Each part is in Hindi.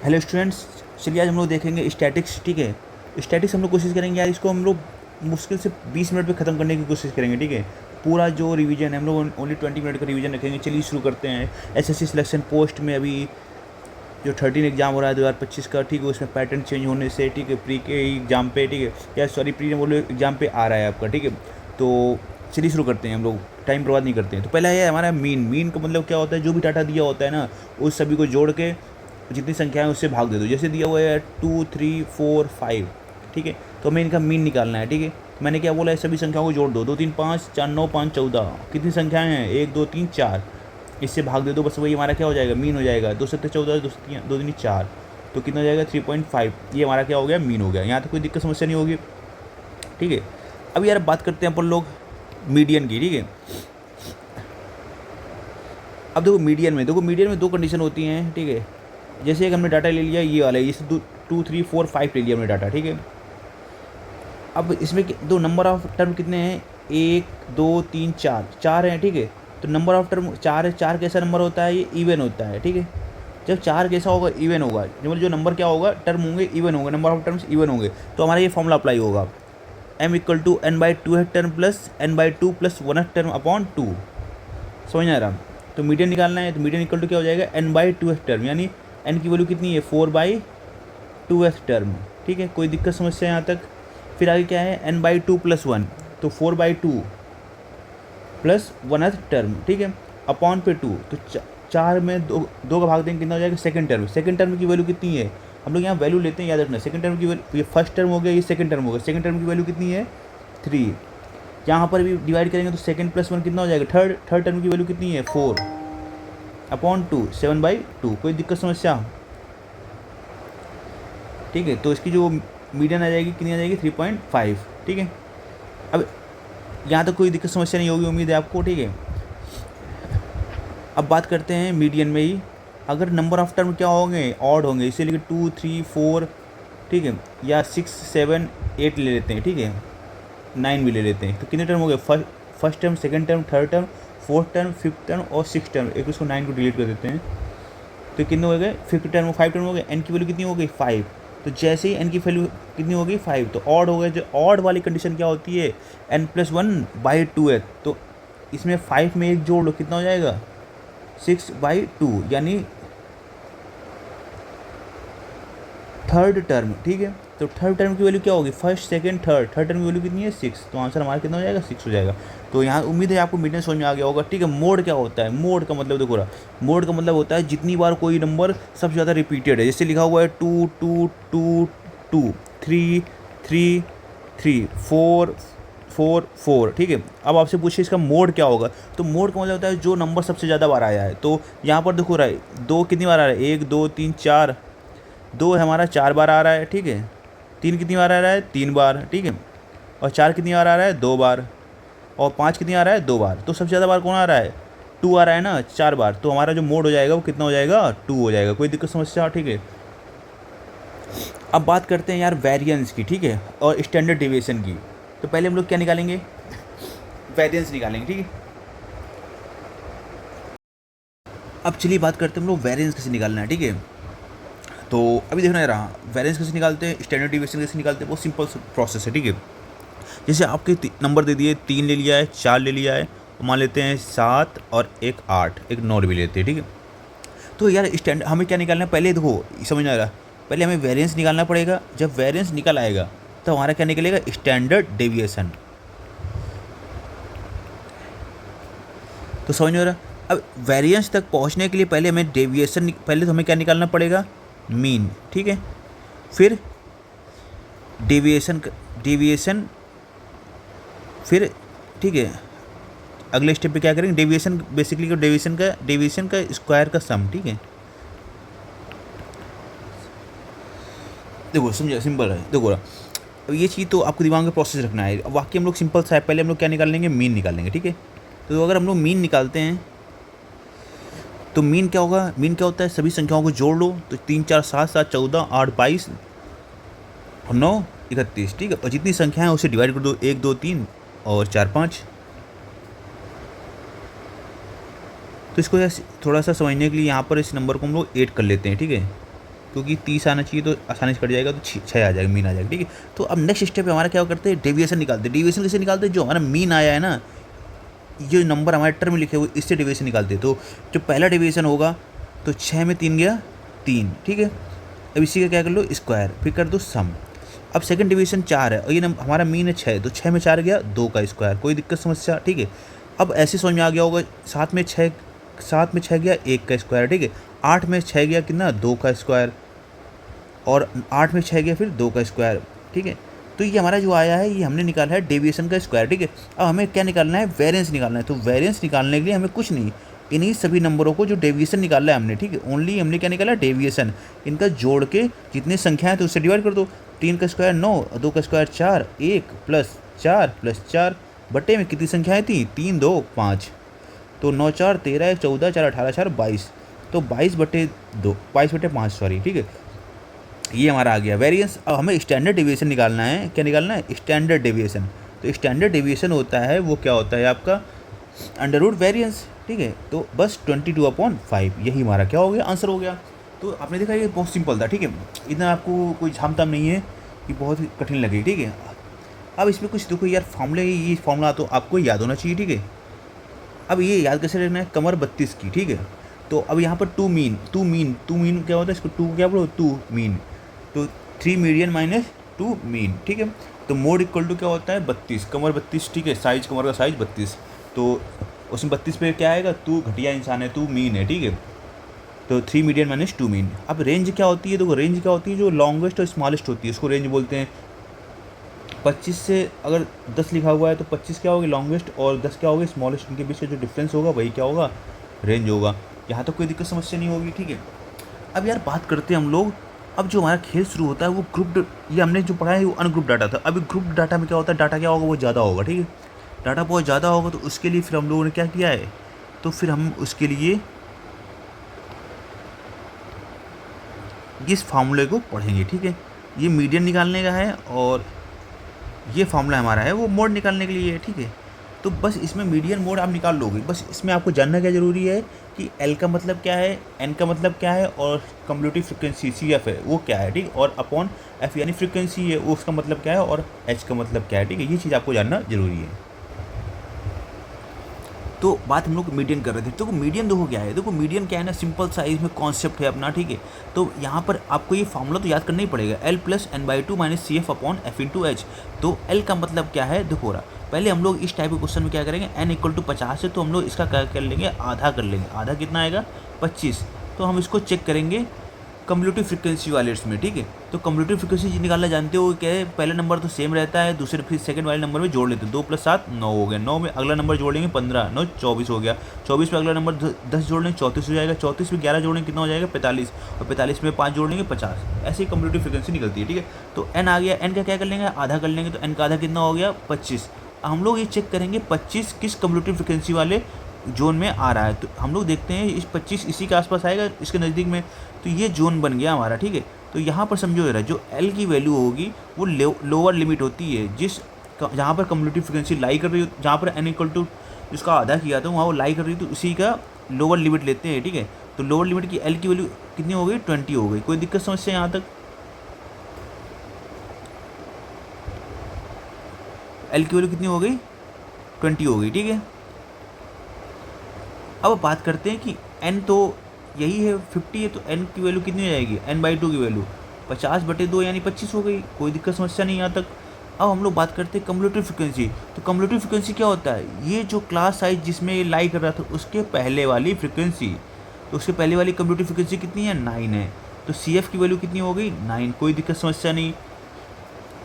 हेलो स्टूडेंट्स, चलिए आज हम लोग देखेंगे स्टैटिक्स। ठीक है, स्टैटिक्स हम लोग कोशिश करेंगे यार, इसको हम लोग मुश्किल से 20 मिनट में ख़त्म करने की कोशिश करेंगे। ठीक है, पूरा जो रिवीजन है हम लोग ओनली 20 मिनट का रिवीजन रखेंगे। चलिए शुरू करते हैं। एसएससी सिलेक्शन पोस्ट में अभी जो 13 एग्जाम हो रहा है 2025 का, ठीक है, उसमें पैटर्न चेंज होने से, ठीक है, प्री के एग्जाम पे, ठीक है, या सॉरी प्री बोलो एग्जाम पे आ रहा है आपका। ठीक है, तो चलिए शुरू करते हैं। हम लोग टाइम बर्बाद नहीं करते हैं। तो पहला है हमारा मीन का मतलब क्या होता है, जो भी डाटा दिया होता है ना, उस सभी को जोड़ के जितनी संख्या है उससे भाग दे दो। जैसे दिया हुआ है 2 3 4 5, ठीक है, तो हमें इनका मीन निकालना है। ठीक है, मैंने क्या बोला है, सभी संख्याओं को जोड़ दो। 2 3 5 4 9 5 14, कितनी संख्याएं हैं, 1 2 3 4, इससे भाग दे दो, बस वही हमारा क्या हो जाएगा, मीन हो जाएगा। 2 7 14, 2 3 4, तो कितना हो जाएगा 3.5। ये हमारा क्या हो गया, मीन हो गया। यहाँ तक कोई दिक्कत समस्या नहीं होगी। ठीक है, अब यार बात करते हैं अपन लोग मीडियन की। ठीक है, अब देखो मीडियन में दो कंडीशन होती हैं। ठीक है, जैसे एक हमने डाटा ले लिया ये वाला, जैसे 2 3 4 5 ले लिया हमने डाटा। ठीक है, अब इसमें दो नंबर ऑफ टर्म कितने हैं, 1 2 3 4, चार हैं। ठीक है, तो नंबर ऑफ टर्म चार है। चार कैसा नंबर होता है, ये इवन होता है। ठीक है, जब चार कैसा होगा, इवन होगा, जो नंबर क्या होगा, टर्म होंगे इवन होंगे, नंबर ऑफ टर्म्स इवन होंगे, तो हमारा ये फॉर्मूला अप्लाई होगा। m = n/2 term plus n/2 plus 1 term upon 2। समझ आ रहा। तो मीडियन निकालना है, तो मीडियन इक्वल टू क्या हो जाएगा, n/2 टर्म, यानी n की वैल्यू कितनी है, 4/2 टर्म। ठीक है, कोई दिक्कत समस्या यहाँ तक। फिर आगे क्या है, n/2 प्लस 1, तो 4/2 प्लस 1 टर्म। ठीक है, अपॉन पे 2, तो चार में दो का भाग देंगे, कितना हो जाएगा, सेकंड टर्म। सेकंड टर्म की वैल्यू कितनी है, हम लोग यहाँ वैल्यू लेते हैं, याद रखना। सेकंड टर्म की वैल्यू, ये फर्स्ट टर्म हो गया, ये सेकंड टर्म हो गया। सेकंड टर्म की वैल्यू कितनी है, 3। यहाँ पर भी डिवाइड करेंगे तो सेकंड प्लस 1 कितना हो जाएगा, थर्ड टर्म की वैल्यू कितनी है, 4 अपॉन 2, 7/2। कोई दिक्कत समस्या। ठीक है, तो इसकी जो मीडियन आ जाएगी कितनी आ जाएगी, 3.5। ठीक है, अब यहाँ तक कोई दिक्कत समस्या नहीं होगी, उम्मीद है आपको। ठीक है, अब बात करते हैं मीडियन में ही। अगर नंबर ऑफ टर्म क्या होंगे, ऑड होंगे, इसीलिए 2 3 4, ठीक है, या 6 7 8 ले लेते हैं। ठीक है, 9 भी ले लेते हैं। तो कितने टर्म हो गए, first term, second term, third term, fourth term, fifth term और सिक्स टर्म। एक उसको 9 को डिलीट कर देते हैं, तो कितने हो गए, फिफ्थ टर्म, 5 टर्म हो गए। एन की वैल्यू कितनी हो गई, 5। तो जैसे ही एन की वैल्यू कितनी हो गई, 5, तो ऑड हो गए। जो ऑड वाली कंडीशन क्या होती है, n+1/2 है। तो इसमें 5 में एक जोड़ लो, कितना हो जाएगा, 6/2, यानी थर्ड टर्म। ठीक है, तो थर्ड टर्म की वैल्यू क्या होगी, first second third, third term की वैल्यू कितनी है, 6। तो आंसर हमारा कितना हो जाएगा, 6 हो जाएगा। तो यहाँ उम्मीद है आपको मीडियन समझ में आ गया होगा। ठीक है, मोड क्या होता है, मोड का मतलब देखो रहा, मोड का मतलब होता है जितनी बार कोई नंबर सबसे ज़्यादा रिपीटेड है। जैसे लिखा हुआ है 2 2 2 2, 3 3 3, 4 4 4। ठीक है, अब आपसे पूछिए इसका मोड क्या होगा। तो मोड का मतलब होता है जो नंबर सबसे ज़्यादा बार आया है। तो यहाँ पर देखो रहा है, 2 कितनी बार आ रहा है, 1 2 3 4, 2 हमारा 4 बार आ रहा है। ठीक है, 3 कितनी बार आ रहा है, 3 बार। ठीक है, और 4 कितनी बार आ रहा है, 2 बार, और 5 कितनी आ रहा है, 2 बार। तो सबसे ज़्यादा बार कौन आ रहा है, 2 आ रहा है ना, 4 बार। तो हमारा जो मोड हो जाएगा वो कितना हो जाएगा, 2 हो जाएगा। कोई दिक्कत समस्या। ठीक है, अब बात करते हैं यार वेरिएंस की। ठीक है, और स्टैंडर्ड डेविएशन की। तो पहले हम लोग क्या निकालेंगे, वेरिएंस निकालेंगे। ठीक है, अब चलिए बात करते हैं हम लोग वेरिएंस कैसे निकालना है। ठीक है, तो अभी देखना रहा, वेरिएंस कैसे निकालते हैं, स्टैंडर्ड डेविएशन कैसे निकालते हैं, बहुत सिंपल प्रोसेस है। ठीक है, जैसे आपके नंबर दे दिए, 3 ले लिया है, 4 ले लिया है, मान लेते हैं 7 और एक 8, एक 9 भी लेते हैं। ठीक है, तो यार स्टैंड हमें क्या निकालना है, पहले देखो समझ आ रहा, पहले हमें वेरिएंस निकालना पड़ेगा। जब वेरिएंस निकल आएगा तो हमारा क्या निकलेगा, स्टैंडर्ड डेविएशन। तो समझ में आ रहा। अब वेरिएंस तक पहुंचने के लिए पहले हमें डेविएशन, पहले तो हमें क्या निकालना पड़ेगा, मीन। ठीक है, फिर डेविएशन, फिर ठीक है, अगले स्टेप पे क्या करेंगे, डेविएशन, बेसिकली डेविएशन का स्क्वायर का सम। ठीक है, देखो समझो, सिंपल है। देखो अब ये चीज़ तो आपको दिमाग में प्रोसेस रखना है। अब वाकई हम लोग सिंपल सा है, पहले हम लोग क्या निकाल लेंगे, मीन निकाल लेंगे। ठीक है, तो अगर हम लोग मीन निकालते हैं तो मीन क्या होगा, मीन क्या होता है, सभी संख्याओं को जोड़ लो। तो 3 4 7 7 14 8 22 और 9 31। ठीक है, और जितनी संख्या है उसे डिवाइड कर दो, 1 2 3 और 4 5। तो इसको थोड़ा सा समझने के लिए यहाँ पर इस नंबर को हम लोग 8 कर लेते हैं। ठीक है, क्योंकि 30 आना चाहिए तो आसानी से कट जाएगा, तो 6 आ जाएगा, मीन आ जाएगा, ठीक है। तो अब नेक्स्ट स्टेप पे हमारा क्या करते हैं, डेविएशन निकालते हैं। डेविएशन कैसे निकालते हैं, जो हमारा मीन आया है ना, ये नंबर हमारे टर्म लिखे हुए, इससे डेविएशन निकालते हैं। तो जो पहला डेविएशन होगा तो 6 में 3 गया 3, ठीक है। अब इसी का क्या कर लो स्क्वायर, फिर कर दो सम। अब सेकंड डिवीजन 4 है और ये हमारा मीन है 6, तो 6 में 4 गया 2 का स्क्वायर, कोई दिक्कत समस्या, ठीक है। अब ऐसे समझ में आ गया होगा, 7 में 6 गया 1 का स्क्वायर, ठीक है। 8 में 6 गया कितना 2 का स्क्वायर, और 8 में 6 गया फिर 2 का स्क्वायर, ठीक है। तो ये हमारा जो आया है ये हमने निकाला है डेविएशन का स्क्वायर, ठीक है। अब हमें क्या निकालना है, वेरिएंस निकालना है। तो वेरिएंस निकालने के लिए हमें कुछ नहीं, इन्हीं सभी नंबरों को जो डेविएशन निकाला है हमने, ठीक है, ओनली हमने क्या निकाला डेविएशन, इनका जोड़ के जितने संख्या है तो उससे डिवाइड कर दो। 3 का स्क्वायर 9, 2 का स्क्वायर 4, 1 प्लस 4 बटे में कितनी संख्याएँ थी, 3 2 5, तो 9 4 13 1 14 4 18 4 22, तो 22/5 सॉरी, ठीक है। ये हमारा आ गया वेरिएंस। अब हमें स्टैंडर्ड डेविएशन निकालना है, क्या निकालना है, स्टैंडर्ड डेविएशन। तो स्टैंडर्ड डेविएशन होता है वो क्या होता है आपका अंडर रूट वेरिएंस, ठीक है। तो बस 22/5, यही हमारा क्या हो गया, आंसर हो गया। तो आपने देखा ये बहुत सिंपल था, ठीक है, इतना आपको कोई झामताम नहीं है कि बहुत ही कठिन लगे, ठीक है। अब इसमें कुछ देखो यार, फार्मूले, ये फार्मूला तो आपको याद होना चाहिए, ठीक है। अब ये याद कैसे रखना है, कमर 32 की, ठीक है। तो अब यहाँ पर टू मीन क्या होता है, इसको टू क्या बोलो, टू मीन, तो 3 मीडियन माइनस 2 मीन, ठीक है। तो मोड इक्वल टू क्या होता है 32, कमर 32, ठीक है, साइज कमर का साइज 32, तो उसमें 32 पे क्या आएगा, तू घटिया इंसान है, तू मीन है, ठीक है। तो 3 मीडियन माइनस 2 मीन। अब रेंज क्या होती है, देखो रेंज क्या होती है, जो लॉन्गेस्ट और स्मॉलेस्ट होती है उसको रेंज बोलते हैं। 25 से अगर 10 लिखा हुआ है तो 25 क्या होगी लॉन्गेस्ट, और 10 क्या होगी स्मॉलेस्ट, इनके बीच का जो डिफरेंस होगा वही क्या होगा, रेंज होगा। यहाँ तक कोई दिक्कत समस्या नहीं होगी, ठीक है। अब यार बात करते हैं हम लोग, अब जो हमारा खेल शुरू होता है वो ग्रुप, ये हमने जो पढ़ा है वो अनग्रुप डाटा था। अभी ग्रुप डाटा में क्या होता है, डाटा क्या होगा, वो ज़्यादा होगा, ठीक है। डाटा बहुत ज़्यादा होगा तो उसके लिए फिर हम लोगों ने क्या किया है, तो फिर हम उसके लिए इस फार्मूले को पढ़ेंगे, ठीक है। ये मीडियन निकालने का है और ये फार्मूला हमारा है वो मोड निकालने के लिए है, ठीक है। तो बस इसमें मीडियन मोड आप निकाल लोगे। बस इसमें आपको जानना क्या ज़रूरी है कि एल का मतलब क्या है, एन का मतलब क्या है, और कम्युलेटिव फ्रिक्वेंसी सी एफ है वो क्या है, ठीक, और अपॉन एफ यानी फ्रिक्वेंसी है वो उसका मतलब क्या है, और एच का मतलब क्या है, ठीक है। ये चीज़ आपको जानना जरूरी है। तो बात हम लोग मीडियन कर रहे थे। देखो मीडियन देखो क्या है, देखो मीडियन क्या है ना, सिंपल साइज में कॉन्सेप्ट है अपना, ठीक है। तो यहाँ पर आपको ये फार्मूला तो याद करना ही पड़ेगा, L plus N by two minus C F upon F into H. तो एल का मतलब क्या है, देखो रहा, पहले हम लोग इस टाइप के क्वेश्चन में क्या करेंगे, एन इक्वल टू 50 है तो हम लोग इसका क्या कर लेंगे, आधा कर लेंगे। आधा कितना आएगा 25, तो हम इसको चेक करेंगे कम्युलेटिव फ्रिक्वेंसी वाले इसमें, ठीक है। तो कम्युलेटिव फ्रिक्वेंसी निकालना जानते हो क्या है, पहला नंबर तो सेम रहता है, दूसरे फिर सेकंड वाले नंबर में जोड़ लेते हैं, 2 + 7 9 हो गया, 9 में अगला नंबर जोड़ेंगे 15, 9 24 हो गया, 24 में अगला नंबर 10 जोड़ेंगे 34 हो जाएगा, 34 में 11 जोड़ेंगे कितना हो जाएगा 45, और 45 में 5 जोड़ेंगे 50। ऐसे ही कम्युलेटिव फ्रिक्वेंसी निकलती है, ठीक है। तो एन आ गया, एन का क्या कर लेंगे, आधा कर लेंगे, तो एन का आधा कितना हो गया 25। हम लोग ये चेक करेंगे 25 किस कम्युलेटिव फ्रिक्वेंसी वाले जोन में आ रहा है। तो हम लोग देखते हैं इस 25 इसी के आसपास आएगा, इसके नज़दीक में, तो ये जोन बन गया हमारा, ठीक है। तो यहाँ पर समझो जरा, जो एल की वैल्यू होगी वो लोअर लिमिट होती है, जहाँ पर कम्युलेटिव फ्रिक्वेंसी लाई कर रही हो, जहाँ पर एन इक्वल टू जिसका आधा किया था वहाँ वो लाई कर रही, तो उसी का लोअर लिमिट लेते हैं, ठीक है। तो लोअर लिमिट की एल की वैल्यू कितनी हो गई 20 हो गई। कोई दिक्कत समस्या यहाँ तक, एल की वैल्यू कितनी हो गई 20 हो गई, ठीक है। अब बात करते हैं कि n तो यही है 50 है, तो n की वैल्यू कितनी हो जाएगी, n/2 की वैल्यू 50/2 यानी 25 हो गई। कोई दिक्कत समस्या नहीं यहाँ तक। अब हम लोग बात करते हैं कम्युलेटिव फ्रिक्वेंसी। तो कम्युलेटिव फ्रिक्वेंसी क्या होता है, ये जो क्लास साइज जिसमें ये लाई कर रहा था उसके पहले वाली फ्रिक्वेंसी, तो उसके पहले वाली कम्युलेटिव फ्रिक्वेंसी कितनी है 9 है, तो सी एफ की वैल्यू कितनी हो गई 9। कोई दिक्कत समस्या नहीं।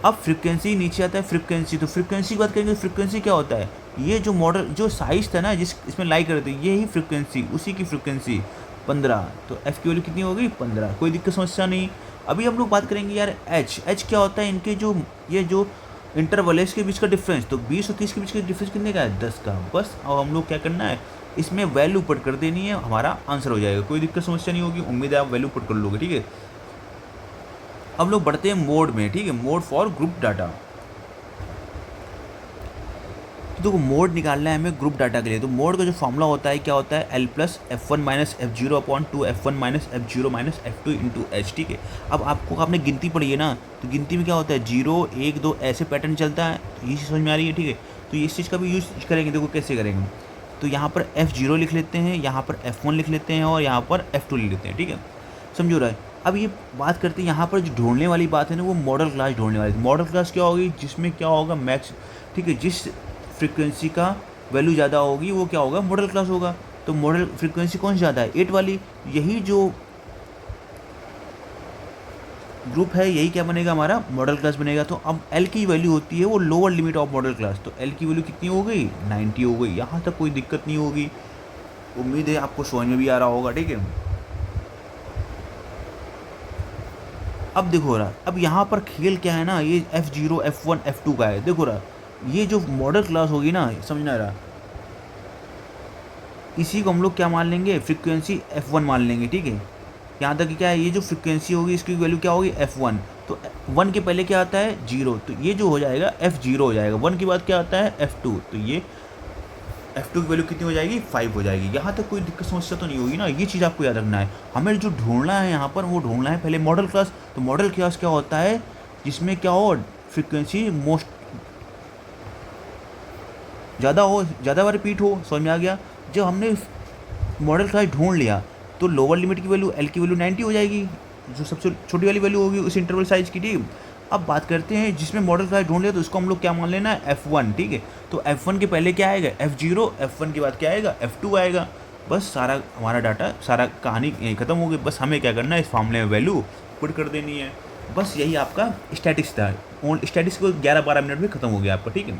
अब फ्रिक्वेंसी नीचे आता है फ्रिक्वेंसी, तो फ्रिक्वेंसी की बात करेंगे, फ्रिक्वेंसी क्या होता है, ये जो मॉडल जो साइज था ना जिस इसमें लाई कर रहे थे यही फ्रिक्वेंसी, उसी की फ्रिक्वेंसी 15, तो एफ की वैल्यू कितनी हो गई 15। कोई दिक्कत समस्या नहीं। अभी हम लोग बात करेंगे यार एच क्या होता है, इनके जो ये जो इंटरवल है इसके बीच का डिफरेंस, तो 20 और 30 के बीच का डिफरेंस कितने का है 10 का। बस अब हम लोग क्या करना है, इसमें वैल्यू पुट कर देनी है, हमारा आंसर हो जाएगा। कोई दिक्कत समस्या नहीं होगी, उम्मीद है आप वैल्यू पुट कर लोगे, ठीक है। अब लोग बढ़ते हैं मोड में, ठीक है, मोड फॉर ग्रुप डाटा। तो देखो मोड निकालना है हमें ग्रुप डाटा के लिए, तो मोड का जो फॉर्मूला होता है क्या होता है, L plus F1 minus F0 upon 2 F1 minus F0 minus F2 into H, ठीक है। अब आपको आपने गिनती पढ़ी है ना, तो गिनती में क्या होता है 0 1 2 ऐसे पैटर्न चलता है, तो ये चीज़ समझ में आ रही है, ठीक है। तो इस चीज़ का भी यूज़ करेंगे, देखो कैसे करेंगे। तो यहाँ पर F0 लिख लेते हैं, यहाँ पर F1 लिख लेते हैं और यहाँ पर F2 लिख लेते हैं, ठीक है, समझो रहा है। अब ये बात करते हैं यहाँ पर जो ढूंढने वाली बात है ना, वो मॉडल क्लास ढूंढने वाली। मॉडल क्लास क्या होगी, जिसमें क्या होगा मैक्स, ठीक है, जिस फ्रीक्वेंसी का वैल्यू ज़्यादा होगी वो क्या होगा, मॉडल क्लास होगा। तो मॉडल फ्रीक्वेंसी कौन सी ज़्यादा है, 8 वाली, यही जो ग्रुप है यही क्या बनेगा, हमारा मॉडल क्लास बनेगा। तो अब एल की वैल्यू होती है वो lower limit of model class, तो एल की वैल्यू कितनी हो गई, 90 हो गई। यहाँ तक कोई दिक्कत नहीं होगी, उम्मीद है आपको समझ में भी आ रहा होगा, ठीक है। अब देखो रहा, अब यहाँ पर खेल क्या है ना, ये F0 F1 F2 का है, देखो रहा, ये जो मॉडल क्लास होगी ना, समझना रहा, इसी को हम लोग क्या मान लेंगे, फ्रीक्वेंसी F1 मान लेंगे, ठीक है। यहाँ तक कि क्या है, ये जो फ्रीक्वेंसी होगी इसकी वैल्यू क्या होगी, F1। तो 1 के पहले क्या आता है 0, तो ये जो हो जाएगा F0 हो जाएगा। 1 के बाद क्या आता है F2, तो ये F2 की वैल्यू कितनी हो जाएगी, 5 हो जाएगी। यहाँ तक कोई दिक्कत समस्या तो नहीं होगी ना, ये चीज़ आपको याद रखना है। हमें जो ढूंढना है यहाँ पर, वो ढूंढना है पहले मॉडल क्लास। तो मॉडल क्लास क्या होता है, जिसमें क्या हो, फ्रीक्वेंसी मोस्ट ज़्यादा हो, ज़्यादा बार रिपीट हो, समझ में आ गया। जब हमने मॉडल क्लास ढूंढ लिया, तो लोअर लिमिट की वैल्यू एल की वैल्यू 90 हो जाएगी, जो सबसे छोटी वाली वैल्यू होगी उस इंटरवल साइज की, ठीक। अब बात करते हैं जिसमें मॉडल क्लास ढूंढ लिया, तो उसको हम लोग क्या मान लेना है, F1, ठीक है। तो F1 के पहले क्या आएगा, F0, F1 के बाद क्या आएगा, F2 आएगा। बस सारा हमारा डाटा, सारा कहानी यहीं ख़त्म हो गई। बस हमें क्या करना है, इस फॉर्मूले में वैल्यू पुट कर देनी है। बस यही आपका स्टैटिक्स था। स्टैटिक्स को 11-12 मिनट में ख़त्म हो गया आपका, ठीक है।